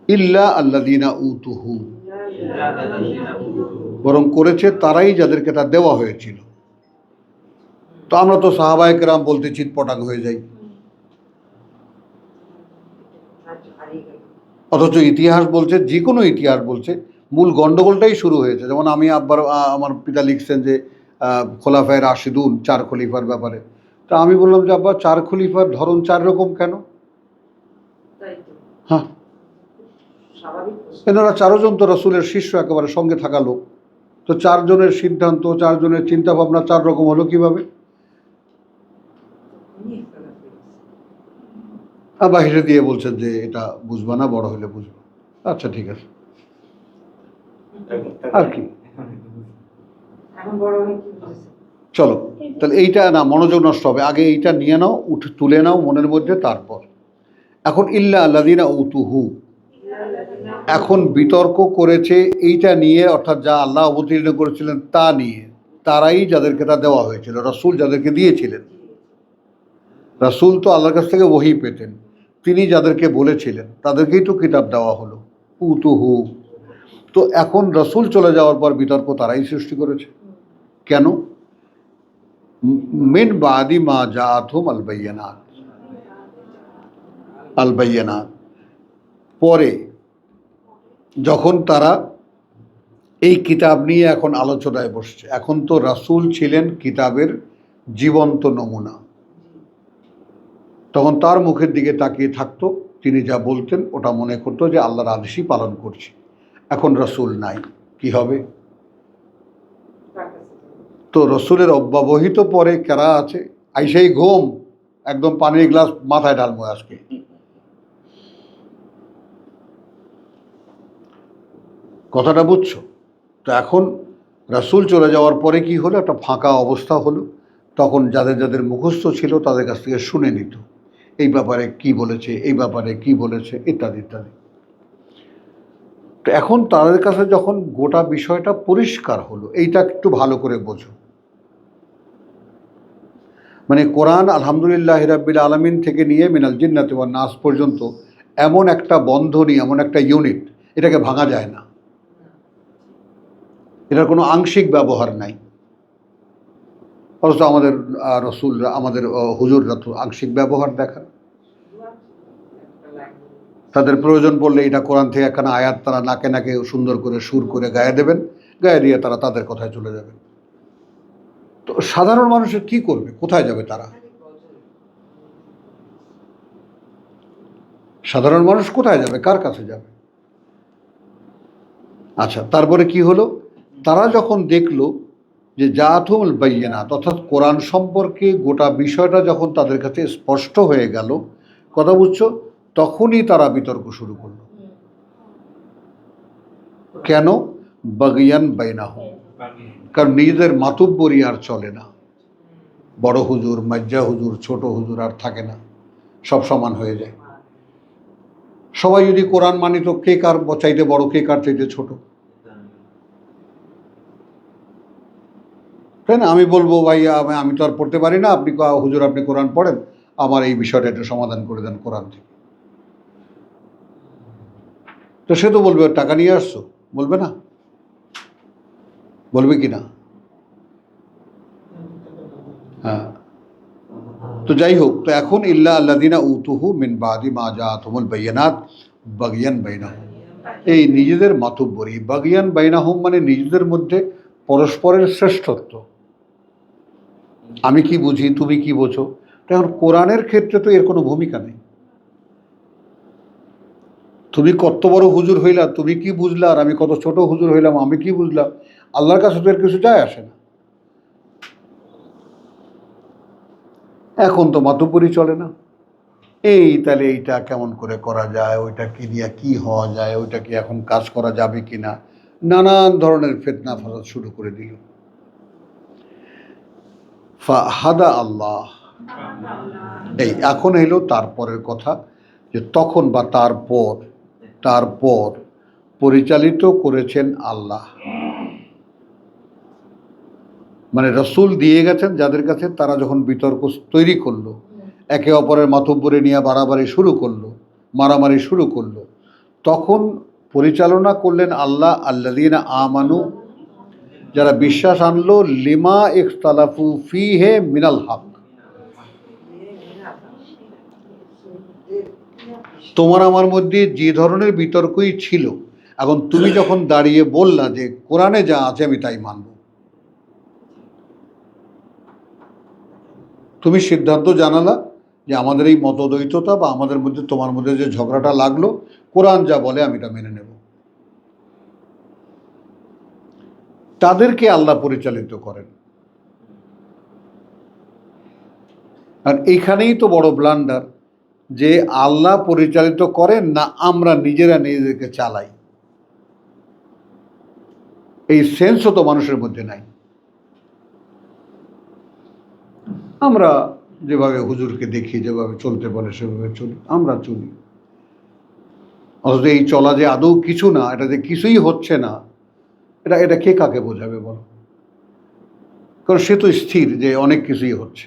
ইল্লা আল্লাযীনা উতুহু, বরং করেছে তারাই যাদেরকে তা দেওয়া হয়েছিল। তো আমরা তো সাহাবায়ে কেরাম বলতে চিৎপটাং হয়ে যাই, অথচ ইতিহাস বলছে, যে কোনো ইতিহাস বলছে মূল গন্ডগোলটাই শুরু হয়েছে। যেমন আমি আমার পিতা লিখছেন যে খোলাফায়ে রাশিদুন, 4 খলিফার ব্যাপারে। তা আমি বললাম যে আব্বা, 4 খলিফার ধরন 4 রকম কেন? হ্যাঁ, এনারা 4 জন তো রসুলের শিষ্য, একেবারে সঙ্গে থাকা লোক। তো 4 জনের সিদ্ধান্ত, 4 জনের চিন্তা ভাবনা 4 রকম হলো কিভাবে? বাহিরে দিয়ে বলছেন যে এটা বুঝবা না, বড় হলে বুঝবো। আচ্ছা ঠিক আছে, আর কি, চলো তাহলে এইটা না, মনোযোগ নষ্ট হবে। আগে এইটা নিয়ে নাও, তুলে নাও মনের মধ্যে। তারপর এখন ইল্লা আল্লাযীনা উতুহু, এখন বিতর্ক করেছে এইটা নিয়ে, অর্থাৎ যা আল্লাহ অবতীর্ণ করেছিলেন তা নিয়ে, তারাই যাদেরকে তা দেওয়া হয়েছিল, রাসূল যাদেরকে দিয়েছিলেন। রাসূল তো আল্লাহর কাছ থেকে ওহী পেতেন, তিনি যাদেরকে বলেছিলেন তাদেরকেই তো কিতাব দেওয়া হলো। উতুহু, তো এখন রাসূল চলে যাওয়ার পর বিতর্ক তারাই সৃষ্টি করেছে। কেন? মিন বাদি মা জাআতহুম আল বাইয়িনাত, পরে যখন তারা এই কিতাব নিয়ে এখন আলোচনায় বসছে। এখন তো রাসূল ছিলেন কিতাবের জীবন্ত নমুনা, তখন তার মুখের দিকে তাকিয়ে থাকতো, তিনি যা বলতেন ওটা মনে করতো যে আল্লাহর আদেশই পালন করছি। এখন রাসূল নাই, কি হবে? তো রসুলের অব্যবহিত পরে কারা আছে, আইসেই ঘুম, একদম পানির গ্লাস মাথায় ঢালবো আজকে। কথাটা বুঝছো? তো এখন রাসূল চলে যাওয়ার পরে কি হলো, একটা ফাঁকা অবস্থা হলো। তখন যাদের যাদের মুখস্থ ছিল তাদের কাছ থেকে শুনে নিত, এই ব্যাপারে কি বলেছে, এই ব্যাপারে কি বলেছে, ইত্যাদি ইত্যাদি। তো এখন তাদের কাছে যখন গোটা বিষয়টা পরিষ্কার হলো, এইটা একটু ভালো করে বোঝো। মানে কোরআন আলহামদুলিল্লাহি রাব্বিল আলামিন থেকে নিয়ে মিনাল জিন্নাতি ওয়ান নাস পর্যন্ত এমন একটা বন্ধনী, এমন একটা ইউনিট, এটাকে ভাঙা যায় না। এটার কোনো আংশিক ব্যবহার নাই। অথচ আমাদের রসুলরা, আমাদের হুজুররা তো আংশিক ব্যবহার দেখান। তাদের প্রয়োজন পড়লে এটা কোরআন থেকে একখানা আয়াত তারা নাকে নাকে সুন্দর করে সুর করে গায়ে দেবেন, গায়ে দিয়ে তারা তাদের কথায় চলে যাবেন। তো সাধারণ মানুষের কি করবে, কোথায় যাবে তারা? সাধারণ মানুষ কোথায় যাবে, কার কাছে যাবে? আচ্ছা, তারপরে কি হলো, তারা যখন দেখলো যে জাআতহুম আল বাইয়িনাত, অর্থাৎ কোরআন সম্পর্কে গোটা বিষয়টা যখন তাদের কাছে স্পষ্ট হয়ে গেল, কথা বুঝছো, তখনই তারা বিতর্ক শুরু করলো। কেন? বাগিয়ান বাইনাহুম, কারণ নিজেদের মাতুব্বরি আর চলে না। বড় হুজুর, মাজ্জা হুজুর, ছোট হুজুর আর থাকে না, সব সমান হয়ে যায়। সবাই যদি কোরআন মানিত, কে কার চাইতে বড়, কে কার চাইতে ছোট, তাই না? আমি বলবো ভাই আমি তো আর পড়তে পারি না, আপনি হুজুর আপনি কোরআন পড়েন, আমার এই বিষয়টা একটু সমাধান করে দেন কোরআন থেকে। তো সে তো বলবে টাকা নিয়ে আসছো, বলবে না? বলবে কি না? হ্যাঁ। তো যাই হোক, তো এখন ইল্লা আল্লাযীনা উতুহু মিন বাদি মা জাআতহুমুল বাইয়িনাত বাগিয়ান বাইনাহুম, এই নিজেদের মাতুব্বরি, বাগিয়ান বাইনাহুম মানে নিজেদের মধ্যে পরস্পরের শ্রেষ্ঠত্ব। আমি কি বুঝি, তুমি কি বোঝো। এখন কোরআনের ক্ষেত্রে তো এর কোনো ভূমিকা নেই। তুমি কত বড় হুজুর হইলা, তুমি কি বুঝলা, আর আমি কত ছোট হুজুর হইলাম, আমি কি বুঝলাম, আল্লাহর কাছে তো এর কিছু যায় আসে না। এখন তো মাতুব্বরি চলে না। এই তাহলে এইটা কেমন করে করা যায়, ওইটা কি দিয়া কি হওয়া যায়, ওইটা কি এখন কাজ করা যাবে কি না, নানান ধরনের ফিতনা ফাসাদ শুরু করে দিল। ফাহাদা আল্লাহ, এই এখন এলো তারপরের কথা, যে তখন বা তারপর পরিচালিত করেছেন আল্লাহ। মানে রসুল দিয়ে গেছেন যাদের কাছে, তারা যখন বিতর্ক তৈরি করলো, একে অপরের মাতব্বরে নিয়ে বাড়াবাড়ি শুরু করলো, মারামারি শুরু করলো, তখন পরিচালনা করলেন আল্লাহ আল্লাযীনা আমানু, যারা বিশ্বাস আনলো, লিমা ইখতালাফু ফীহি মিনাল হক। তোমার আমার মধ্যে যে ধরনের বিতর্কই ছিল, এখন তুমি যখন দাঁড়িয়ে বললা যে কোরআনে যা আছে আমি তাই মানব, তুমি সিদ্ধান্ত জানালা যে আমাদের এই মতদ্বৈততা বা আমাদের মধ্যে তোমার মধ্যে যে ঝগড়াটা লাগলো, কোরআন যা বলে আমি এটা মেনে নেব। তাদেরকে আল্লাহ পরিচালিত করেন। আর এইখানেই তো বড় ব্লান্ডার, যে আল্লাহ পরিচালিত করেন না আমরা নিজেরা নিজেদেরকে চালাই। এই সেন্সও তো মানুষের মধ্যে নাই। আমরা যেভাবে হুজুরকে দেখি, যেভাবে চলতে বলে সেভাবে চলি, আমরা চলি। অথচ এই চলা যে আদৌ কিছু না, এটা যে কিছুই হচ্ছে না, এটা কে কাকে বোঝাবে বলো? কারণ সে তো স্থির যে অনেক কিছুই হচ্ছে,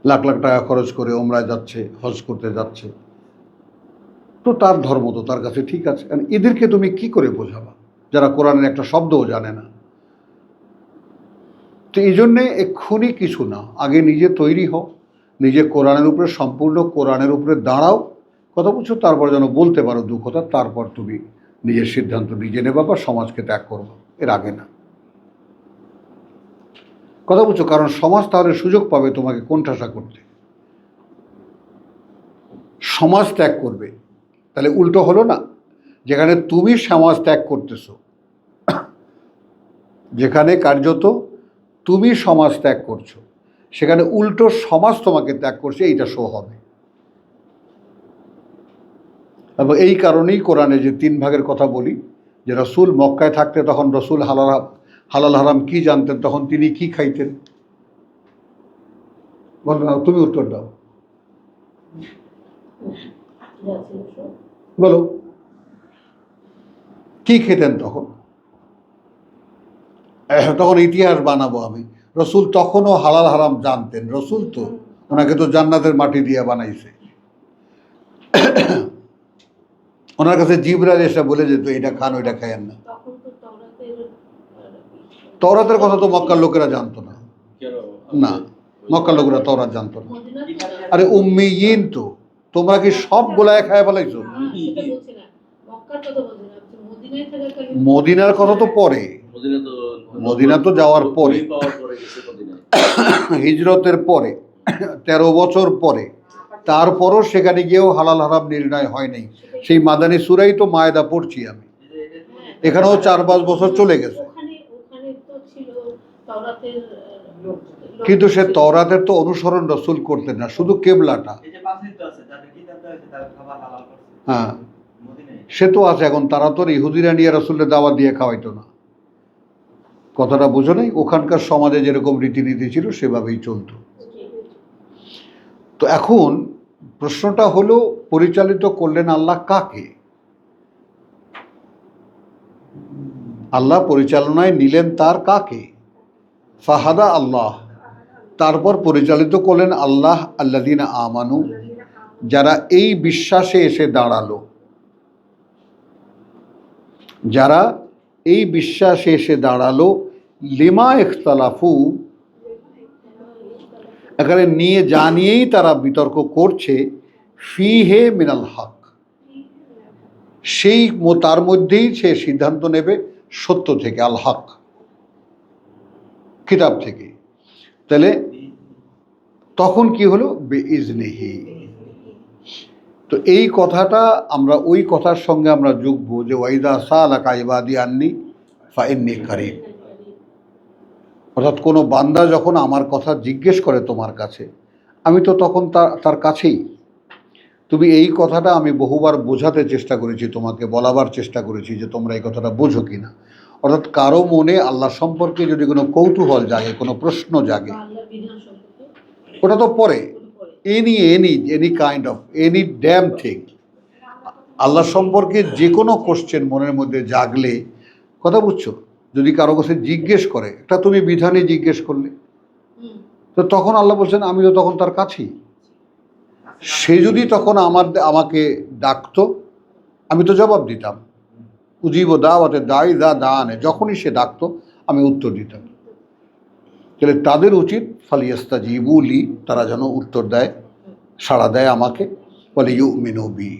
লাখ লাখ টাকা খরচ করে ওমরায় যাচ্ছে, হজ করতে যাচ্ছে, তো তার ধর্ম তো তার কাছে ঠিক আছে। কারণ এদেরকে তুমি কি করে বোঝাবা যারা কোরআনের একটা শব্দও জানে না? তো এই জন্যে এক্ষুনি কিছু না, আগে নিজে তৈরি হও, নিজে কোরআনের উপরে, সম্পূর্ণ কোরআনের উপরে দাঁড়াও, কথা বলছো, তারপর যেন বলতে পারো দু কথা, তারপর তুমি নিজের সিদ্ধান্ত নিজে নেবা বা সমাজকে ত্যাগ করবো, এর আগে না। কথা বলছো, কারণ সমাজ তাহলে সুযোগ পাবে তোমাকে কোণঠাসা করতে, সমাজ ত্যাগ করবে। তাহলে উল্টো হলো না, যেখানে তুমি সমাজ ত্যাগ করতেছো, যেখানে কার্যত তুমি সমাজ ত্যাগ করছো, সেখানে উল্টো সমাজ তোমাকে ত্যাগ করছে, এইটা শো হবে। এবং এই কারণেই কোরআনে যে 3 ভাগের কথা বলি, যে রসুল মক্কায় থাকতে তখন রসুল হালাল হারাম কি জানতেন, তখন তিনি কি খাইতেন? বলো না, তুমি উত্তর দাও, বলো কি খেতেন তখন? তখন ইতিহাস বানাবো আমি। রসুল তখনও হালাল হারাম জানতেন। রসুল তো, ওনাকে তো জান্নাতের মাটি দিয়ে বানাইছে। ওনার কাছে জিবরাইল এসে বলে যেত এটা খান, ওইটা খায়েন না। তওরাতের কথা তো মক্কার লোকেরা জানতো না, না, মক্কার লোকেরা তওরাত জানতো না। আরে উম্মিয়িন তো, তোমরা কি সব গোলায় খায় ফেলাইছো? মদিনার কথা তো পরে, মদিনা তো যাওয়ার পরে, হিজরতের পরে 13 বছর পরে, তারপরও সেখানে গিয়েও হালাল হারাম নির্ণয় হয় নাই। সেই মাদানী সূরাই তো মায়দা পড়ছি আমি, এখানেও 4-5 বছর চলে গেছে। কিন্তু সে তওরাতের তো অনুসরণ রসুল করতেন না, শুধু কেবলাটা। হ্যাঁ, সে তো আছে। এখন তারা তো ইহুদিরা নিয়ে রসুলের দাওয়াত দিয়ে খাওয়াইতো না, কথাটা বোঝো নাই? ওখানকার সমাজে যেরকম রীতিনীতি ছিল সেভাবেই চলতো। তো এখন প্রশ্নটা হলো, পরিচালিত করলেন আল্লাহ কাকে? আল্লাহ পরিচালনায় নিলেন তার কাকে? ফাহাদা আল্লাহ। তারপর পরিচালিত করলেন আল্লাহ আল্লাযীনা আমানু, যারা এই বিশ্বাসে এসে দাঁড়ালো, যারা এই বিশ্বাসে এসে দাঁড়ালো। লিমা ইখতালাফু, এখানে নিয়ে জানিয়েই তারা বিতর্ক করছে, ফিহে মিনাল হক, সেই তার মধ্যেই সে সিদ্ধান্ত নেবে সত্য থেকে, আল হক, কিতাব থেকে। তাহলে তখন কি হলো? বিইজনিহি। তো এই কথাটা আমরা ওই কথার সঙ্গে আমরা যুগবো যে ওয়াইদা সালাকা ইবাদি আন্নি ফাইন্নী কারীব। অর্থাৎ কোনো বান্দা যখন আমার কথা জিজ্ঞেস করে তোমার কাছে, আমি তো তখন তার কাছেই। তুমি এই কথাটা আমি বহুবার বোঝাতে চেষ্টা করেছি, তোমাকে বলাবার চেষ্টা করেছি যে তোমরা এই কথাটা বোঝো কিনা। অর্থাৎ কারো মনে আল্লাহ সম্পর্কে যদি কোনো কৌতূহল জাগে, কোনো প্রশ্ন জাগে, ওটা তো পরে, any kind of any damn thing, আল্লাহ সম্পর্কে যে কোনো কোশ্চেন মনের মধ্যে জাগলে, কথা বুঝছো, যদি কারো কাছে জিজ্ঞেস করে, একটা তুমি বিধানে জিজ্ঞেস করলে, তো তখন আল্লাহ বলছেন আমি তো তখন তার কাছেই। সে যদি তখন আমাকে ডাকতো আমি তো জবাব দিতাম। উজিব দাওয়াতে দাই দা দানে, যখনই সে ডাকতো আমি উত্তর দিতাম। তাহলে তাদের উচিত ফালিয়াস্তাজিবু লি, তারা যেন উত্তর দেয়, সাড়া দেয় আমাকে, বলে ইউমিনু বি,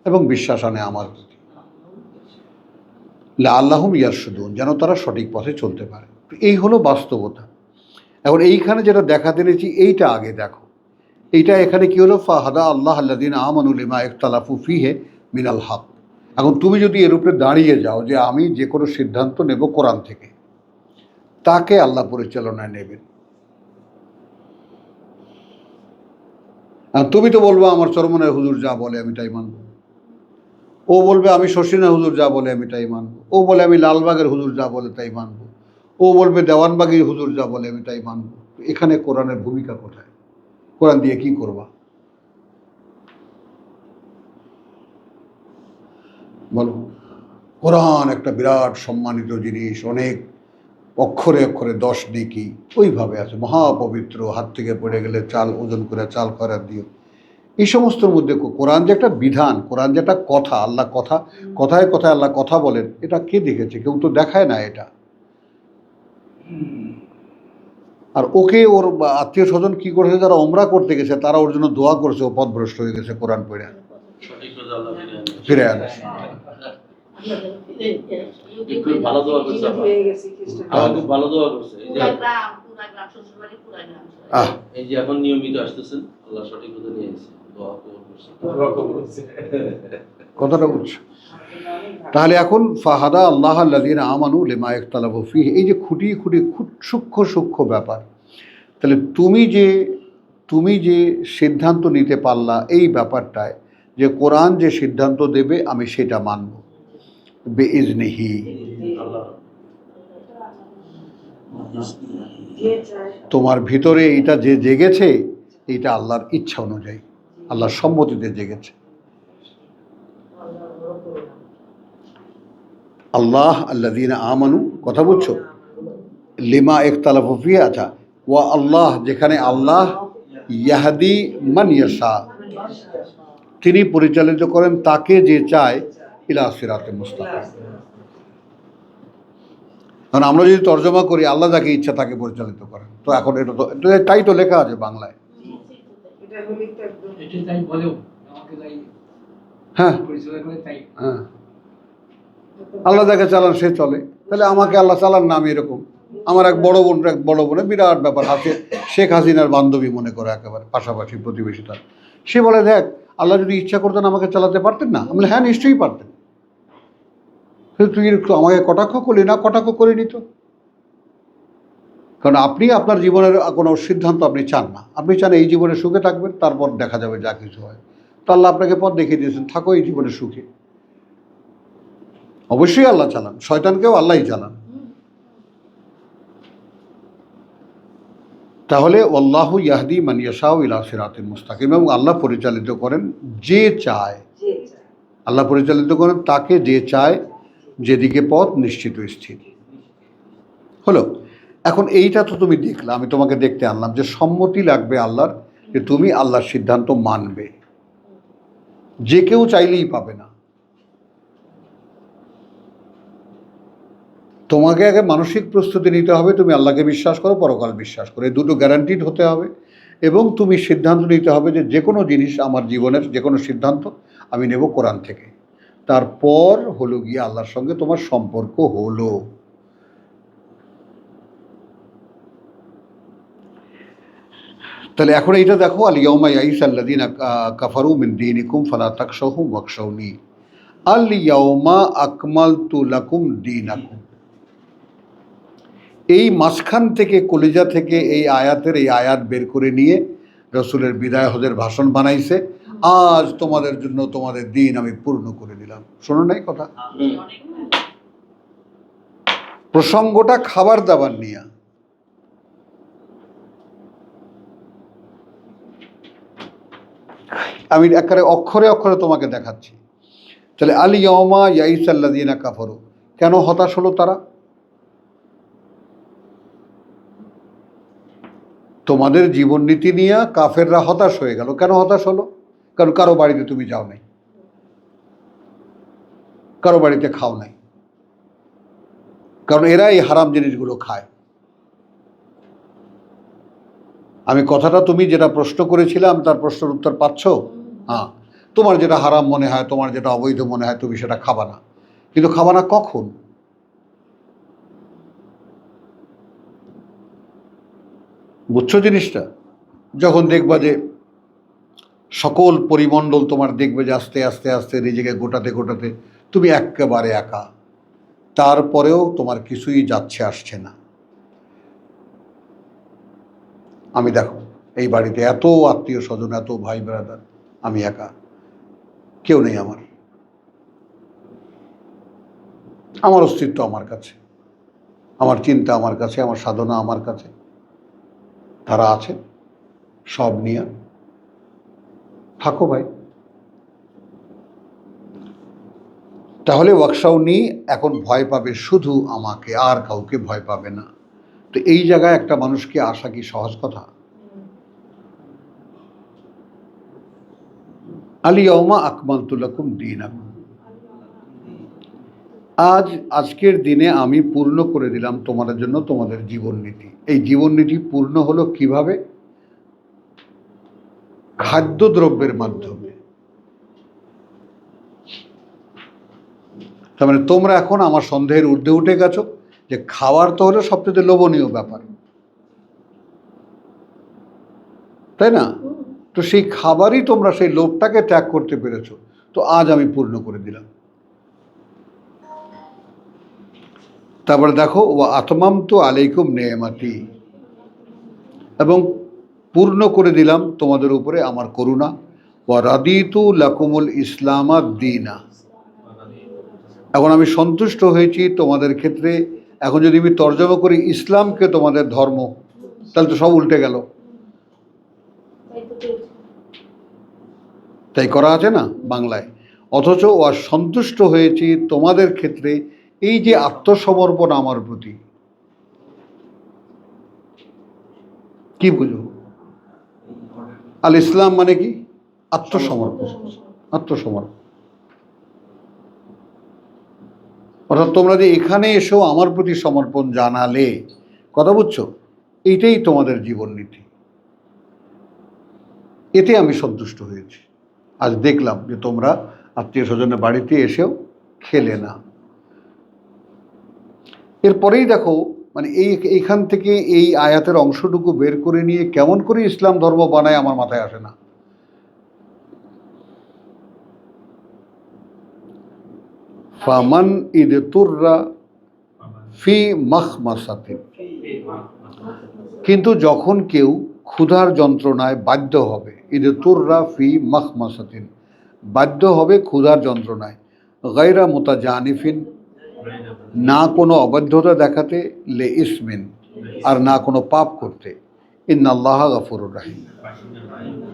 এবং বিশ্বাস আনে আমার প্রতি, লাআল্লাহুম ইয়ারশুদুন, যেন তারা সঠিক পথে চলতে পারে। এই হলো বাস্তবতা। এখন এইখানে যেটা দেখাতে এনেছি এইটা আগে দেখো। এইটা এখানে কি হলো, ফাহাদা আল্লাহ আল্লাযিনা আমানু লিমা ইখতালাফু ফিহি মিনাল হক। এখন তুমি যদি এর উপরে দাঁড়িয়ে যাও যে আমি যে কোনো সিদ্ধান্ত নেব কোরআন থেকে, তাকে আল্লাহ পরিচালনায় নেবেন। আর তুমি তো বলবো আমার চরমনের হুজুর যা বলে আমি তাই মানব, ও বলবে আমি শশীনা হুজুর যা বলে আমি তাই মানব, ও বলে আমি লালবাগের হুজুর যা বলে তাই মানব, ও বলবে দেওয়ানবাগির হুজুর যা বলে আমি তাই মানব। এখানে কোরআনের ভূমিকা কোথায়? কোরআন দিয়ে কি করবা বলো? কোরআন একটা বিরাট সম্মানিত জিনিস, অনেক অক্ষরে অক্ষরে 10 নেকি ওইভাবে আছে, মহাপবিত্র, হাত থেকে পড়ে গেলে চাল ওজন করে চাল খয়রাত দিও। এই সমস্তর মধ্যে কোরআন যে একটা বিধান, কোরআন যে একটা কথা, আল্লাহ কথা, কথায় কথায় আল্লাহ কথা বলেন, এটা কে দেখেছে? কেউ তো দেখায় না এটা। আর ওকে ওর আত্মীয় স্বজন কি করেছে, যারা ওমরা করতে গেছে তারা ওর জন্য দোয়া করেছে, ও পথভ্রষ্ট হয়ে গেছে কোরআন পড়ে ফিরে আনে। ভালো দোয়া করছে, খুব ভালো দোয়া করছে। এই যে এখন নিয়মিত আসতেছেন, আল্লাহ সঠিক কথা নিয়ে এসেছে, দোয়া কবুল করছে। কথাটা বুঝছো? তাহলে এখন ফাহাদা আল্লাহ আল্লাযিনা আমানু লিমা ইখতালাফু ফিহি, এই যে খুঁটি খুঁটি সূক্ষ্ম সূক্ষ্ম ব্যাপার। তাহলে তুমি যে সিদ্ধান্ত নিতে পারলা এই ব্যাপারটায়, যে কোরআন যে সিদ্ধান্ত দেবে আমি সেটা মানব বিইজনিহি। তোমার ভিতরে এইটা যে জেগেছে, এইটা আল্লাহর ইচ্ছা অনুযায়ী, আল্লাহর সম্মতিতে জেগেছে। আল্লাহ আল্লাযিনা আমানু, কথা বুঝছো? লিমা ইখতালাফু ফিহি, আচ্ছা, ওয়া আল্লাহ, যেখানে আল্লাহ ইয়াহদি মান ইয়াশা, তিনি পরিচালিত করেন তাকে যে চায় ইলা সিরাতে মুস্তাকিম। কারণ আমরা যদি তর্জমা করি আল্লাহ যাকে ইচ্ছা তাকে পরিচালিত করেন, তো এখন এটা তো তাই তো লেখা আছে বাংলায়। হ্যাঁ হ্যাঁ, আল্লাহ যাকে চালান সে চলে। তাহলে আমাকে আল্লাহ চালান না, আমি এরকম। আমার এক বড় বোনের বিরাট ব্যাপার, হাতে শেখ হাসিনার বান্ধবী মনে করে, একেবারে পাশাপাশি প্রতিবেশী তার। সে বলে দেখ, আল্লাহ যদি ইচ্ছা করতেন আমাকে চালাতে পারতেন না? আমি হ্যাঁ নিশ্চয়ই পারতেন। তুই একটু আমাকে কটাক্ষ করলি না? কটাক্ষ করে নিত। কারণ আপনি আপনার জীবনের কোনো সিদ্ধান্ত আপনি চান না, আপনি চান এই জীবনে সুখে থাকবেন, তারপর দেখা যাবে যা কিছু হয়। তো আল্লাহ আপনাকে পথ দেখিয়ে দিয়েছেন, থাকো এই জীবনে সুখে। অবশ্যই আল্লাহ চালান, শয়তানকেও আল্লাহই চালান। তাহলে আল্লাহু ইয়াহদি মান ইয়াশাউ ইলা সিরাতিল মুস্তাকিম, এবং আল্লাহ পরিচালিত করেন যে চায়, আল্লাহ পরিচালিত করেন তাকে যে চায়, যেদিকে পথ নিশ্চিত স্থির। হলো। এখন এইটা তো তুমি দেখলে, আমি তোমাকে দেখতে আনলাম যে সম্মতি লাগবে আল্লাহর, যে তুমি আল্লাহর সিদ্ধান্ত মানবে। যে কেউ চাইলেই পাবে না। তোমাকে আগে মানসিক প্রস্তুতি নিতে হবে, তুমি আল্লাহকে বিশ্বাস করো, পরকাল বিশ্বাস করো, এই দুটো গ্যারান্টিড হতে হবে। এবং তুমি সিদ্ধান্ত নিতে হবে যে কোনো জিনিস, আমার জীবনের যে কোনো সিদ্ধান্ত আমি নেব কোরআন থেকে। তারপর হলো গিয়ে আল্লাহর সঙ্গে তোমার সম্পর্ক হলো। তাহলে এখন এইটা দেখো, আল ইয়াউমা ইয়াইসা আল্লাযিনা কাফারু মিন দীনিকুম ফালা তাখশাউহুম ওয়াখশাউনি আল ইয়াউমা আকমালতু লাকুম দীনাকুম। এই মাঝখান থেকে, কলিজা থেকে এই আয়াত বের করে নিয়ে রসুলের বিদায় হজের ভাষণ বানাইছে, আজ তোমাদের জন্য তোমাদের দিন আমি পূর্ণ করে দিলাম। শোনো নাই কথা? প্রসঙ্গটা খাবার দাবার নিয়ে। আমি একেবারে অক্ষরে অক্ষরে তোমাকে দেখাচ্ছি। তাহলে আল ইয়াউমা ইয়াইসা আল্লাযিনা কাফারু, কেন হতাশ হলো তারা? তোমাদের জীবন নীতি নিয়ে কাফেররা হতাশ হয়ে গেল। কেন হতাশ হলো? কারণ কারো বাড়িতে তুমি যাও নাই, কারো বাড়িতে খাও নাই, কারণ এরা এই হারাম জিনিসগুলো খায়। আমি কথাটা, তুমি যেটা প্রশ্ন করেছিলাম তার প্রশ্নের উত্তর পাচ্ছ? হ্যাঁ, তোমার যেটা হারাম মনে হয়, তোমার যেটা অবৈধ মনে হয়, তুমি সেটা খাবা না। কিন্তু খাবা না কখন? বুঝছো জিনিসটা? যখন দেখবা যে সকল পরিমণ্ডল তোমার দেখবে যে আস্তে আস্তে আস্তে নিজেকে গোটাতে গোটাতে তুমি একেবারে একা, তারপরেও তোমার কিছুই যাচ্ছে আসছে না। আমি দেখো এই বাড়িতে এত আত্মীয় স্বজন, এত ভাই ব্রাদার, আমি একা, কেউ নেই আমার। আমার অস্তিত্ব আমার কাছে, আমার চিন্তা আমার কাছে, আমার সাধনা আমার কাছে, তারা আছে, সব নিয়ে থাকো ভাই। তাহলে ওয়াকশাউনি এখন ভয় পাবে শুধু আমাকে, আর কাউকে ভয় পাবে না। তো এই জায়গায় একটা মানুষকে আসা কি সহজ কথা? আলিয়াউমা আকমালতু লাকুম দীনাকুম, আজকের দিনে আমি পূর্ণ করে দিলাম তোমাদের জন্য তোমাদের জীবন নীতি। এই জীবন নীতি পূর্ণ হলো কিভাবে? খাদ্যদ্রব্যের মাধ্যমে। তার মানে তোমরা এখন আমার সন্দেহের ঊর্ধ্বে উঠে গেছো যে খাওয়ার তো হলো সবচেয়ে লোভনীয় ব্যাপার, তাই না? তো সেই খাবারই তোমরা সেই লোভটাকে ত্যাগ করতে পেরেছো, তো আজ আমি পূর্ণ করে দিলাম। তারপরে দেখো, ও আতমামতু আলাইকুম নেয়ামাতি, এবং পূর্ণ করে দিলাম তোমাদের উপরে আমার করুণা। ওয়া রাদিতু লাকুমুল ইসলামা দীনা, এখন আমি সন্তুষ্ট হয়েছি তোমাদের ক্ষেত্রে। এখন যদি আমি তর্জমা করি ইসলামকে তোমাদের ধর্ম, তাহলে তো সব উল্টে গেল। তাই করা আছে না বাংলায়। অথচ ও সন্তুষ্ট হয়েছি তোমাদের ক্ষেত্রে এই যে আত্মসমর্পণ আমার প্রতি। কি বুঝো? আল ইসলাম মানে কি? আত্মসমর্পণ, আত্মসমর্পণ। অর্থাৎ তোমরা যে এখানে এসেও আমার প্রতি সমর্পণ জানালে, কথা বুঝছো, এইটাই তোমাদের জীবন নীতি। এতে আমি সন্তুষ্ট হয়েছি। আজ দেখলাম যে তোমরা আত্মীয় স্বজনের বাড়িতে এসেও খেলে না। এরপরেই দেখো, মানে এইখান থেকে এই আয়াতের অংশটুকু বের করে নিয়ে কেমন করে ইসলাম ধর্ম বানায় আমার মাথায় আসে না। ফামান ইদতুররা ফি মাখমাসাতিন, কিন্তু যখন কেউ ক্ষুধার যন্ত্রণায় বাধ্য হবে, ইদতুররা ফি মাখমাসাতিন, বাধ্য হবে ক্ষুধার যন্ত্রণায়, গায়রা মুতাজানিফিন, না কোনো অবাধ্যতা দেখাতে, লে ইসমিন, আর না কোনো পাপ করতে, ইন্নাল্লাহা গফুরুর রাহিম।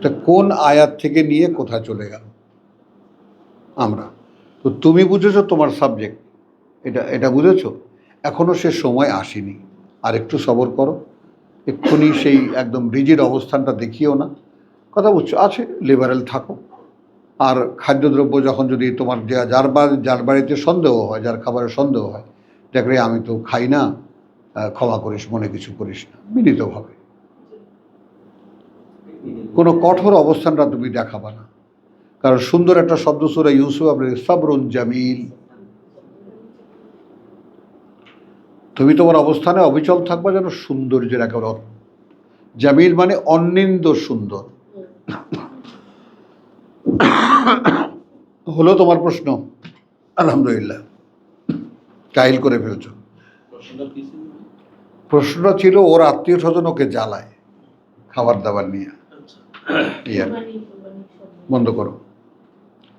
তা কোন আয়াত থেকে নিয়ে কোথায় চলে গেল আমরা? তো তুমি বুঝেছো তোমার সাবজেক্ট, এটা বুঝেছো। এখনো সে সময় আসেনি, আর একটু সবর করো। এক্ষুনি সেই একদম রিজিড অবস্থানটা দেখিও না, কথা বুঝছো। আছে লিবারেল থাকো। আর খাদ্যদ্রব্য যখন যদি তোমার যার বাড়িতে সন্দেহ হয়, যার খাবারের সন্দেহ হয়, দেখলে আমি তো খাই না, ক্ষমা করিস, মনে কিছু করিস না, বিনীতভাবে। কোনো কঠোর অবস্থানটা তুমি দেখাবা না, কারণ সুন্দর একটা শব্দ সূরা ইউসুফ, আপনার সাবরুন জামিল। তুমি তোমার অবস্থানে অবিচল থাকবা যেন সৌন্দর্যের একেবারে। জামিল মানে অনিন্দ সুন্দর। হলো তোমার প্রশ্ন? আলহামদুলিল্লাহ, কাইল করে ফেলছো। প্রশ্নটা ছিল ওর আত্মীয় স্বজন ওকে জ্বালায় খাবার দাবার নিয়ে। বন্ধ করো।